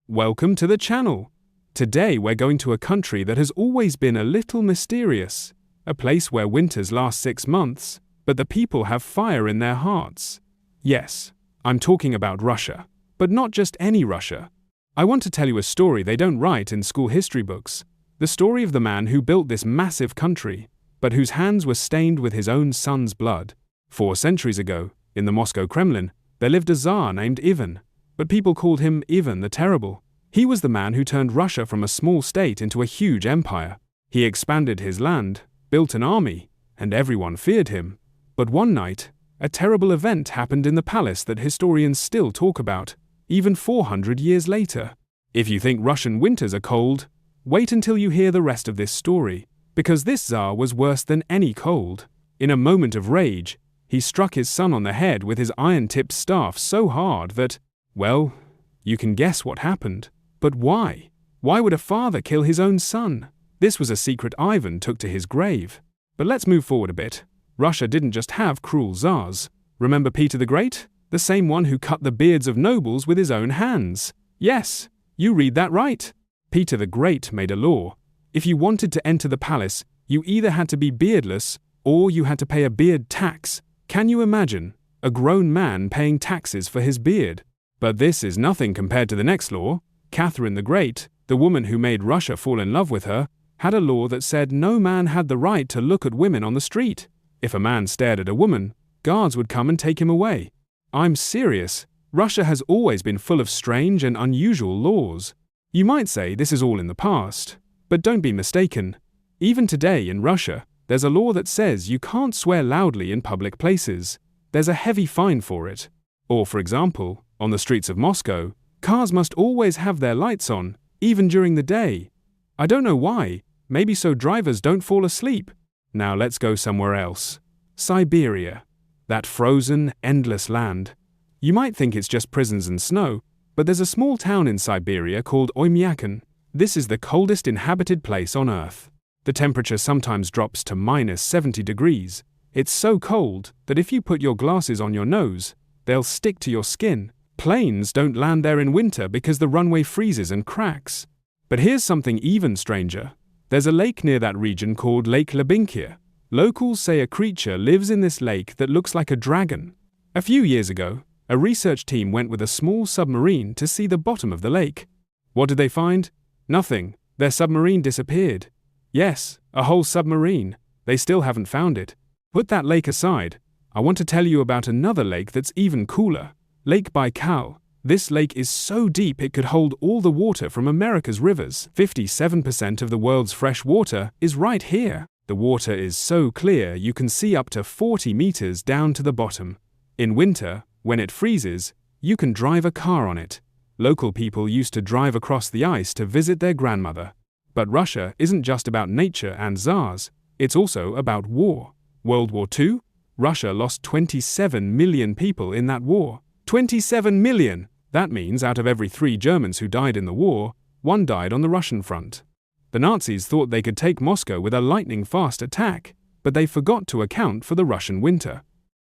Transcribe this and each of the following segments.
Welcome to the channel. Today we're going to a country that has always been a little mysterious, a place where winters last 6 months, but the people have fire in their hearts. Yes, I'm talking about Russia, but not just any Russia. I want to tell you a story they don't write in school history books, the story of the man who built this massive country, but whose hands were stained with his own son's blood. 4 centuries ago, in the Moscow Kremlin, there lived a Tsar named Ivan, but people called him Ivan the Terrible. He was the man who turned Russia from a small state into a huge empire. He expanded his land, built an army, and everyone feared him. But one night, a terrible event happened in the palace that historians still talk about, even 400 years later. If you think Russian winters are cold, wait until you hear the rest of this story, because this Tsar was worse than any cold. In a moment of rage, he struck his son on the head with his iron-tipped staff so hard that, well, you can guess what happened. But why? Why would a father kill his own son? This was a secret Ivan took to his grave. But let's move forward a bit. Russia didn't just have cruel Tsars. Remember Peter the Great? The same one who cut the beards of nobles with his own hands. Yes, you read that right. Peter the Great made a law. If you wanted to enter the palace, you either had to be beardless or you had to pay a beard tax. Can you imagine? A grown man paying taxes for his beard. But this is nothing compared to the next law. Catherine the Great, the woman who made Russia fall in love with her, had a law that said no man had the right to look at women on the street. If a man stared at a woman, guards would come and take him away. I'm serious. Russia has always been full of strange and unusual laws. You might say this is all in the past, but don't be mistaken. Even today in Russia, there's a law that says you can't swear loudly in public places. There's a heavy fine for it. Or, for example, on the streets of Moscow, cars must always have their lights on, even during the day. I don't know why, maybe so drivers don't fall asleep. Now let's go somewhere else. Siberia. That frozen, endless land. You might think it's just prisons and snow, but there's a small town in Siberia called Oymyakon. This is the coldest inhabited place on Earth. The temperature sometimes drops to -70 degrees. It's so cold that if you put your glasses on your nose, they'll stick to your skin. Planes don't land there in winter because the runway freezes and cracks. But here's something even stranger. There's a lake near that region called Lake Lubinka. Locals say a creature lives in this lake that looks like a dragon. A few years ago, a research team went with a small submarine to see the bottom of the lake. What did they find? Nothing. Their submarine disappeared. Yes, a whole submarine. They still haven't found it. Put that lake aside. I want to tell you about another lake that's even cooler. Lake Baikal. This lake is so deep it could hold all the water from America's rivers. 57% of the world's fresh water is right here. The water is so clear you can see up to 40 meters down to the bottom. In winter, when it freezes, you can drive a car on it. Local people used to drive across the ice to visit their grandmother. But Russia isn't just about nature and Tsars, it's also about war. World War II? Russia lost 27 million people in that war. 27 million! That means out of every 3 Germans who died in the war, 1 died on the Russian front. The Nazis thought they could take Moscow with a lightning-fast attack, but they forgot to account for the Russian winter.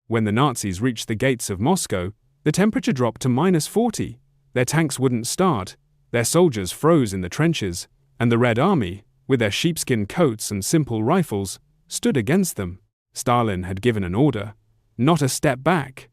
When the Nazis reached the gates of Moscow, the temperature dropped to -40. Their tanks wouldn't start, their soldiers froze in the trenches, and the Red Army, with their sheepskin coats and simple rifles, stood against them. Stalin had given an order, not a step back,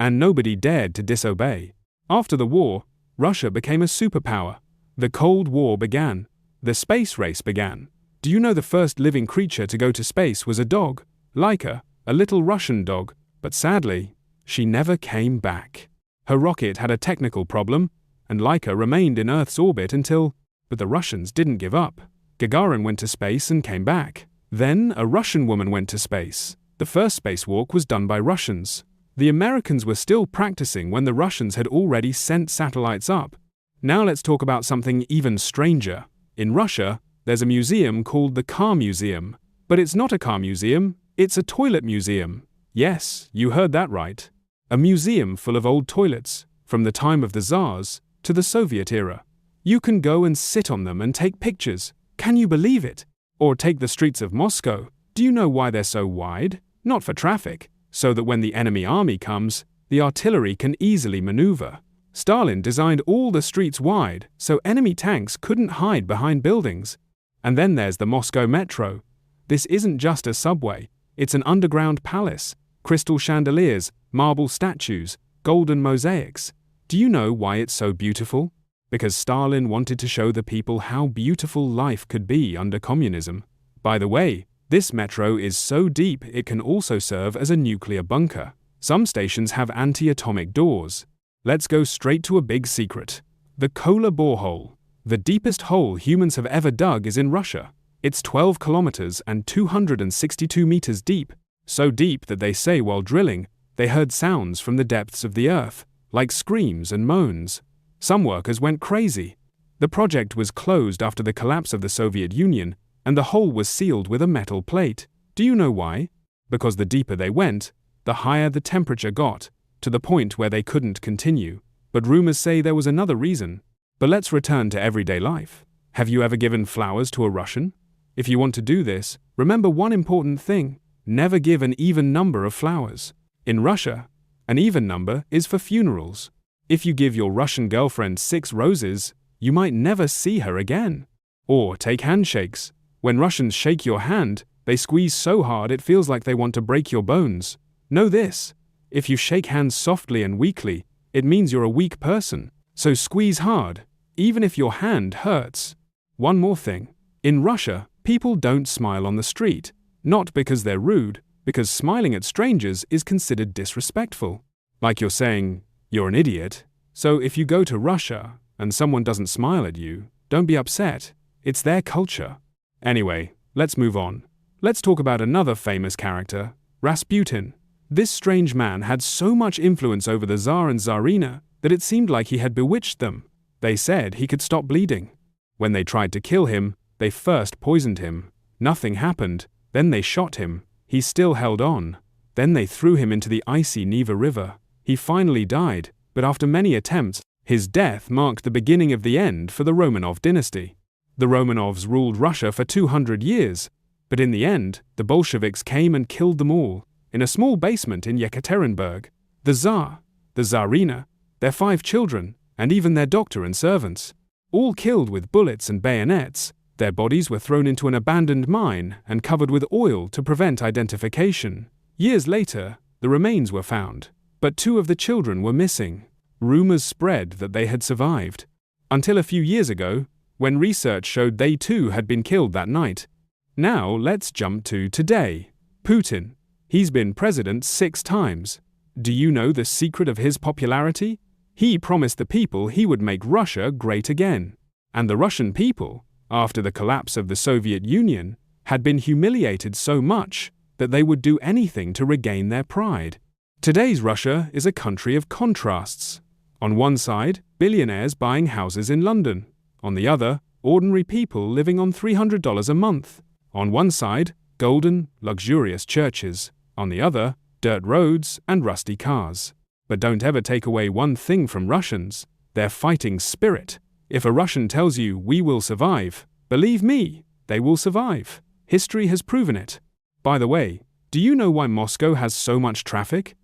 and nobody dared to disobey. After the war, Russia became a superpower. The Cold War began. The space race began. Do you know the first living creature to go to space was a dog, Laika, a little Russian dog, but sadly, she never came back. Her rocket had a technical problem, and Laika remained in Earth's orbit but the Russians didn't give up. Gagarin went to space and came back. Then a Russian woman went to space. The first spacewalk was done by Russians. The Americans were still practicing when the Russians had already sent satellites up. Now let's talk about something even stranger. In Russia, there's a museum called the Car Museum. But it's not a car museum, it's a toilet museum. Yes, you heard that right. A museum full of old toilets, from the time of the Tsars to the Soviet era. You can go and sit on them and take pictures. Can you believe it? Or take the streets of Moscow. Do you know why they're so wide? Not for traffic, so that when the enemy army comes, the artillery can easily maneuver. Stalin designed all the streets wide so enemy tanks couldn't hide behind buildings. And then there's the Moscow metro. This isn't just a subway, it's an underground palace. Crystal chandeliers, marble statues, golden mosaics. Do you know why it's so beautiful? Because Stalin wanted to show the people how beautiful life could be under communism. By the way, this metro is so deep it can also serve as a nuclear bunker. Some stations have anti-atomic doors. Let's go straight to a big secret. The Kola borehole. The deepest hole humans have ever dug is in Russia. It's 12 kilometers and 262 meters deep. So deep that they say while drilling, they heard sounds from the depths of the earth, like screams and moans. Some workers went crazy. The project was closed after the collapse of the Soviet Union, and the hole was sealed with a metal plate. Do you know why? Because the deeper they went, the higher the temperature got, to the point where they couldn't continue. But rumors say there was another reason. But let's return to everyday life. Have you ever given flowers to a Russian? If you want to do this, remember one important thing. Never give an even number of flowers. In Russia, an even number is for funerals. If you give your Russian girlfriend 6 roses, you might never see her again. Or take handshakes. When Russians shake your hand, they squeeze so hard it feels like they want to break your bones. Know this: if you shake hands softly and weakly, it means you're a weak person. So squeeze hard, even if your hand hurts. One more thing. In Russia, people don't smile on the street. Not because they're rude, because smiling at strangers is considered disrespectful. Like you're saying, you're an idiot. So if you go to Russia and someone doesn't smile at you, don't be upset. It's their culture. Anyway, let's move on. Let's talk about another famous character, Rasputin. This strange man had so much influence over the Tsar and Tsarina that it seemed like he had bewitched them. They said he could stop bleeding. When they tried to kill him, they first poisoned him. Nothing happened. Then they shot him. He still held on. Then they threw him into the icy Neva River. He finally died, but after many attempts, his death marked the beginning of the end for the Romanov dynasty. The Romanovs ruled Russia for 200 years, but in the end, the Bolsheviks came and killed them all, in a small basement in Yekaterinburg. The Tsar, the Tsarina, their 5 children, and even their doctor and servants, all killed with bullets and bayonets. Their bodies were thrown into an abandoned mine and covered with oil to prevent identification. Years later, the remains were found, but 2 of the children were missing. Rumors spread that they had survived, until a few years ago, when research showed they too had been killed that night. Now let's jump to today. Putin. He's been president 6 times. Do you know the secret of his popularity? He promised the people he would make Russia great again. And the Russian people, after the collapse of the Soviet Union, had been humiliated so much that they would do anything to regain their pride. Today's Russia is a country of contrasts. On one side, billionaires buying houses in London. On the other, ordinary people living on $300 a month. On one side, golden, luxurious churches. On the other, dirt roads and rusty cars. But don't ever take away one thing from Russians: their fighting spirit. If a Russian tells you, "We will survive," believe me, they will survive. History has proven it. By the way, do you know why Moscow has so much traffic?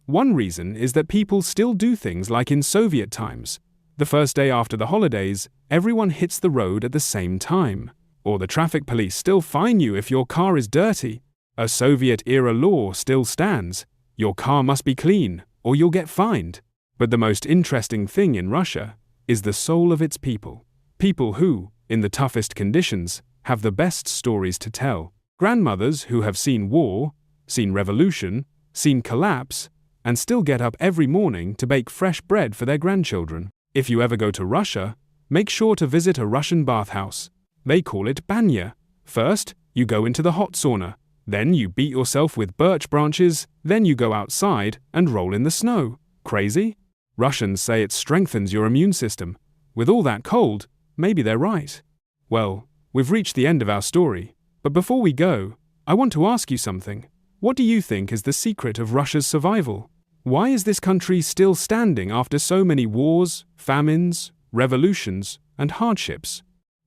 One reason is that people still do things like in Soviet times. The first day after the holidays, everyone hits the road at the same time. Or the traffic police still fine you if your car is dirty. A Soviet-era law still stands. Your car must be clean, or you'll get fined. But the most interesting thing in Russia is the soul of its people. People who, in the toughest conditions, have the best stories to tell. Grandmothers who have seen war, seen revolution, seen collapse, and still get up every morning to bake fresh bread for their grandchildren. If you ever go to Russia, make sure to visit a Russian bathhouse. They call it banya. First, you go into the hot sauna. Then you beat yourself with birch branches. Then you go outside and roll in the snow. Crazy? Russians say it strengthens your immune system. With all that cold, maybe they're right. Well, we've reached the end of our story. But before we go, I want to ask you something. What do you think is the secret of Russia's survival? Why is this country still standing after so many wars, famines, revolutions, and hardships?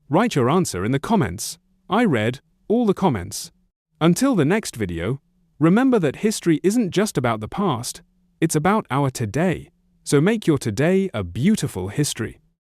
Write your answer in the comments. I read all the comments. Until the next video, remember that history isn't just about the past, it's about our today. So make your today a beautiful history.